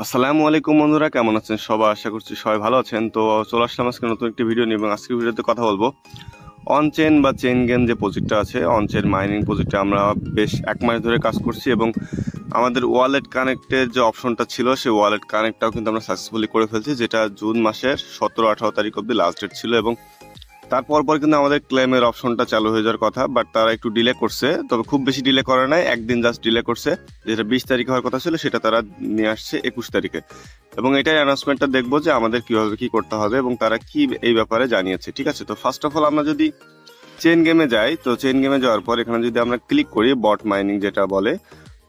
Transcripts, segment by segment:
আসসালামু আলাইকুম বন্ধুরা, কেমন আছেন সবাই? আশা করছি সবাই ভালো আছেন। তো চলে আসলাম আজকে নতুন একটি ভিডিও নিয়ে এবং আজকের ভিডিওতে কথা বলবো অনচেন বা চেন গেম যে প্রজেক্টটা আছে, অনচেন মাইনিং প্রজেক্টে আমরা বেশ 1 মাস ধরে কাজ করছি এবং আমাদের ওয়ালেট কানেক্টের যে অপশনটা ছিল সেই ওয়ালেট কানেক্টটাও কিন্তু আমরা সাকসেসফুলি করে ফেলছি, যেটা জুন মাসের 17-18 তারিখ অবধি লাস্ট ডেট ছিল এবং তারপর কিন্তু আমাদের ক্লেমের অপশনটা চালু হয়ে যাওয়ার কথা, বাট তারা একটু ডিলে করছে। তবে খুব বেশি ডিলে করে নাই, একদিন জাস্ট ডিলে করছে। যেটা 20 তারিখে হওয়ার কথা ছিল সেটা তারা নিয়ে আসছে 21 তারিখে এবং এটাই অ্যানাউন্সমেন্টটা দেখবো যে আমাদের কিভাবে কি করতে হবে এবং তারা কি এই ব্যাপারে জানিয়েছে। ঠিক আছে, তো ফার্স্ট অফ অল আমরা যদি চেন গেমে যাই, তো চেন গেমে যাওয়ার পর এখানে যদি আমরা ক্লিক করি বট মাইনিং যেটা বলে,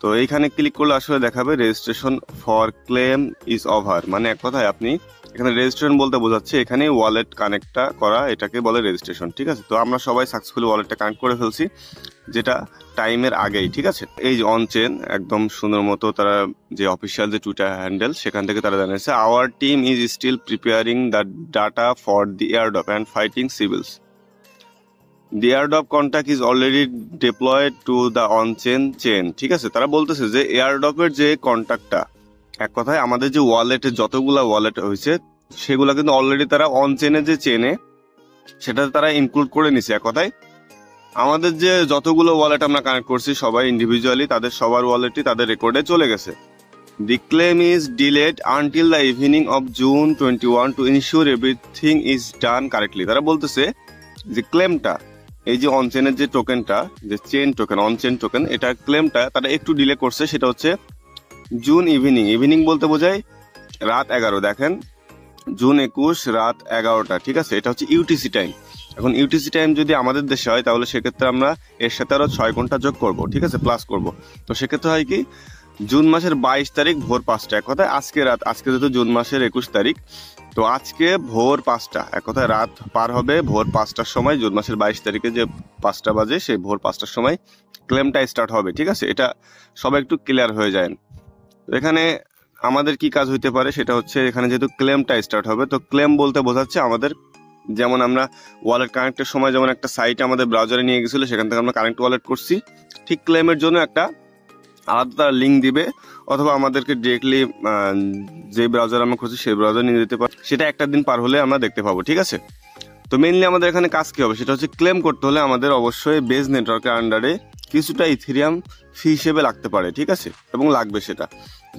তো এইখানে ক্লিক করলে আসলে দেখাবে registration for claim is over. মানে এক কথায় আপনি এখানে রেজিস্ট্রেশন বলতে বোঝাচ্ছে এখানে ওয়ালেট কানেক্টটা করা, এটাকে বলে রেজিস্ট্রেশন। ঠিক আছে, তো আমরা সবাই সাকসেসফুলি ওয়ালেটটা কানেক্ট করে ফেলছি, যেটা টাইমের আগেই। ঠিক আছে, এই যে অন চেন একদম সুন্দর মতো তারা যে অফিসিয়াল যে টুইটার হ্যান্ডেল সেখান থেকে তারা জানিয়েছে our team is still preparing the data for the airdrop and fighting civils. The airdrop contact is already deployed to the on-chain chain। ঠিক আছে, তারা বলতেছে যে এয়ারড্রপের যে কন্ট্যাক্টটা, এক কথায় আমাদের যে ওয়ালেটে যতগুলা ওয়ালেট হয়েছে সেগুলা কিন্তু অলরেডি তারা অন চেনে যে চেনে সেটাতে তারা ইনক্লুড করে নিছে। এক কথায় আমাদের যে যতগুলো ওয়ালেট আমরা কানেক্ট করছি সবাই ইন্ডিভিজুয়ালি তাদের সবার ওয়ালেটই তাদের রেকর্ডে চলে গেছে। The claim is delayed until the evening of June 21 to ensure everything is done correctly। তারা বলতেছে যে ক্লেমটা, এই যে অনচেনের যে টোকেনটা, যে চেন টোকেন, অনচেন টোকেন, এটার ক্লেমটা তারা একটু ডিলে করছে। সেটা হচ্ছে জুন ইভিনিং, ইভিনিং বলতে বোঝায় রাত 11। দেখেন জুন 21 রাত 11টা। ঠিক আছে, এটা হচ্ছে ইউটিসি টাইম। এখন ইউটিসি টাইম যদি আমাদের দেশে হয় তাহলে সেক্ষেত্রে আমরা এর সাথে আরো 6 ঘন্টা যোগ করব। ঠিক আছে, প্লাস করব। তো সেক্ষেত্রে হয় কি, জুন মাসের 22 তারিখ ভোর 5টা, এক কথায় আজকে রাত, আজকে যেহেতু জুন মাসের 21 তারিখ, তো আজকে ভোর 5টা, এক কথায় রাত পার হবে ভোর 5টার সময়। জুন মাসের 22 তারিখে যে 5টা বাজে সেই ভোর 5টার সময় ক্লেমটা স্টার্ট হবে। ঠিক আছে, এটা সবাই একটু ক্লিয়ার হয়ে যায়। তো এখানে আমাদের কি কাজ হইতে পারে সেটা হচ্ছে, এখানে যেহেতু ক্লেমটা স্টার্ট হবে, তো ক্লেম বলতে বোঝাচ্ছে আমাদের, যেমন আমরা ওয়ালেট কানেক্টের সময় যেমন একটা সাইট আমাদের ব্রাউজারে নিয়ে গেছিল সেখান থেকে আমরা কানেক্ট ওয়ালেট করছি, ঠিক ক্লেমের জন্য একটা আলাদা তারা লিঙ্ক দিবে, অথবা আমাদেরকে ডিরেক্টলি যে ব্রাউজার আমরা খুঁজছি সেই ব্রাউজার নিয়ে দিতে পারি। সেটা একটা দিন পার হলে আমরা দেখতে পাবো। ঠিক আছে, তো মেইনলি আমাদের এখানে কাজ কি হবে সেটা হচ্ছে, ক্লেম করতে হলে আমাদের অবশ্যই বেজ নেটওয়ার্কের আন্ডারে কিছুটা ইথেরিয়াম ফি হিসেবে লাগতে পারে। ঠিক আছে, এবং লাগবে সেটা,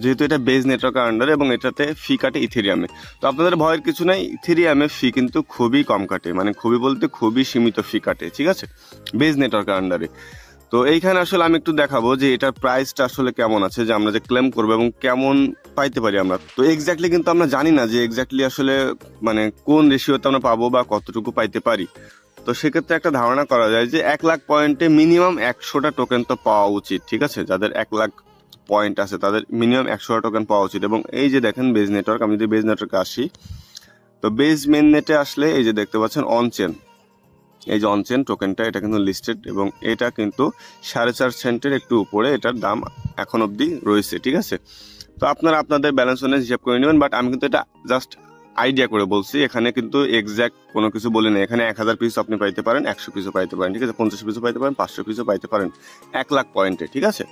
যেহেতু এটা বেজ নেটওয়ার্কের আন্ডারে এবং এটাতে ফি কাটে ইথেরিয়ামে। তো আপনাদের ভয়ের কিছু নাই, ইথেরিয়ামে ফি কিন্তু খুবই কম কাটে, মানে খুবই বলতে খুবই সীমিত ফি কাটে। ঠিক আছে, বেজ নেটওয়ার্কের আন্ডারে। তো এইখানে আসলে আমি একটু দেখাবো যে এটার প্রাইসটা আসলে কেমন আছে, যে আমরা যে ক্লেম করবো এবং কেমন পাইতে পারি আমরা। তো এক্স্যাক্টলি কিন্তু আমরা জানি না যে এক্স্যাক্টলি আসলে মানে কোন রেশিওতে আমরা পাবো বা কতটুকু পাইতে পারি। তো সেক্ষেত্রে একটা ধারণা করা যায় যে 1 লাখ পয়েন্টে মিনিমাম 100টা টোকেন তো পাওয়া উচিত। ঠিক আছে, যাদের 1 লাখ পয়েন্ট আছে তাদের মিনিমাম 100টা টোকেন পাওয়া উচিত। এবং এই যে দেখেন বেজ নেটওয়ার্ক, আমি যদি বেজ নেটওয়ার্কে আসি, তো বেজ মেন নেটে আসলে এই যে দেখতে পাচ্ছেন অনচেন, এই যে অনচেন টোকেনটা এটা কিন্তু লিস্টেড এবং এটা কিন্তু 4.5 সেন্টের একটু উপরে এটার দাম এখন অবধি রয়েছে। ঠিক আছে, তো আপনারা আপনাদের ব্যালেন্স অনুযায়ী হিসাব করে নেবেন, বাট আমি কিন্তু এটা জাস্ট আইডিয়া করে বলছি, এখানে কিন্তু এক্স্যাক্ট কোনো কিছু বলি না। এখানে 1000 পিস আপনি পাইতে পারেন, 100 পিসও পাইতে পারেন। ঠিক আছে, 50 পিসও পাইতে পারেন, 500 পিসও পাইতে পারেন 1 লাখ পয়েন্টে। ঠিক আছে,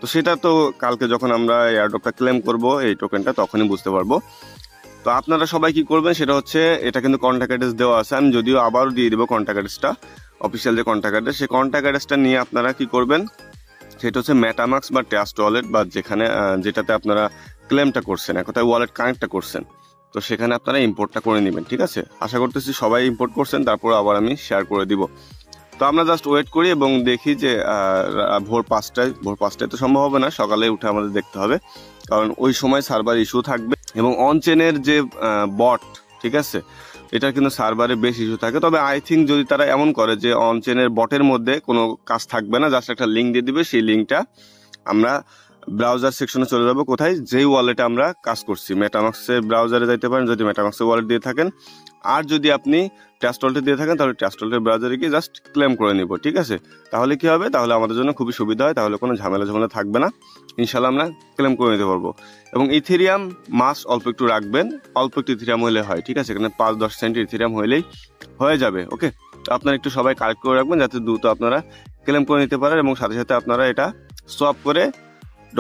তো সেটা তো কালকে যখন আমরা এয়ারড্রপটা ক্লেম করব এই টোকেনটা তখনই বুঝতে পারবো। তো আপনারা সবাই কি করবেন সেটা হচ্ছে, এটা কিন্তু কন্ট্যাক্ট অ্যাড্রেস দেওয়া আছে, আমি যদিও আবারও দিয়ে দিব কন্ট্যাক্ট অ্যাড্রেসটা, অফিসিয়াল যে কন্ট্যাক্ট অ্যাড্রেস, সেই কন্ট্যাক্ট অ্যাড্রেসটা নিয়ে আপনারা কি করবেন সেটা হচ্ছে মেটামাক্স বা ট্রাস্ট ওয়ালেট বা যেখানে যেটাতে আপনারা ক্লেমটা করছেন, এক কথায় ওয়ালেট কানেক্টটা করছেন, তো সেখানে আপনারা ইম্পোর্টটা করে নেবেন। ঠিক আছে, আশা করতেছি সবাই ইম্পোর্ট করছেন, তারপর আবার আমি শেয়ার করে দিব। তো আমরা জাস্ট ওয়েট করি এবং দেখি যে ভোর 5টায় তো সম্ভব হবে না, সকালে উঠে আমাদের দেখতে হবে, কারণ ওই সময় সার্ভার ইস্যু থাকবে এবং অনচেনের যে বট, ঠিক আছে, এটা কিন্তু সার্ভারে বেশ ইস্যু থাকে। তবে আই থিঙ্ক যদি তারা এমন করে যে অনচেনের বটের মধ্যে কোনো কাজ থাকবে না, জাস্ট একটা লিঙ্ক দিয়ে দিবে, সেই লিঙ্কটা আমরা ব্রাউজার সেকশনে চলে যাবো, কোথায়, যেই ওয়ালেটে আমরা কাজ করছি। মেটামাক্সের ব্রাউজারে যাইতে পারেন যদি মেটামাক্সের ওয়ালেট দিয়ে থাকেন, আর যদি আপনি ট্রাস্ট ওয়ালেটে দিয়ে থাকেন তাহলে ট্রাস্ট ওয়ালেটের ব্রাউজারে গিয়ে জাস্ট ক্লেম করে নিব। ঠিক আছে, তাহলে কি হবে, তাহলে আমাদের জন্য খুবই সুবিধা হয়, তাহলে কোনো ঝামেলা থাকবে না, ইনশাল্লাহ আমরা ক্লেম করে নিতে পারবো। এবং ইথেরিয়াম মাস অল্প একটু রাখবেন, অল্প একটু ইথেরিয়াম হলে হয়। ঠিক আছে, এখানে 5-10 সেন্ট ইথেরিয়াম হলেই হয়ে যাবে। ওকে, তো আপনারা একটু সবাই কালেক্ট করে রাখবেন যাতে দ্রুত আপনারা ক্লেম করে নিতে পারেন এবং সাথে সাথে আপনারা এটা সোয়াপ করে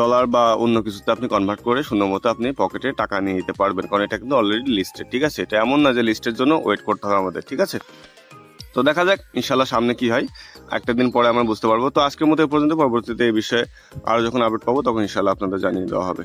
ডলার বা অন্য কিছুতে আপনি কনভার্ট করে সুন্দর মতো আপনি পকেটে টাকা নিয়ে নিতে পারবেন, কারণ এটা কিন্তু অলরেডি লিস্টেড। ঠিক আছে, এটা এমন না যে লিস্টের জন্য ওয়েট করতে হবে আমাদের। ঠিক আছে, তো দেখা যাক ইনশাল্লাহ সামনে কি হয়, একটা দিন পরে আমরা বুঝতে পারবো। তো আজকের মতো এ পর্যন্ত, পরবর্তীতে এই বিষয়ে আরও যখন আপডেট পাবো তখন ইনশাল্লাহ আপনাদের জানিয়ে দেওয়া হবে।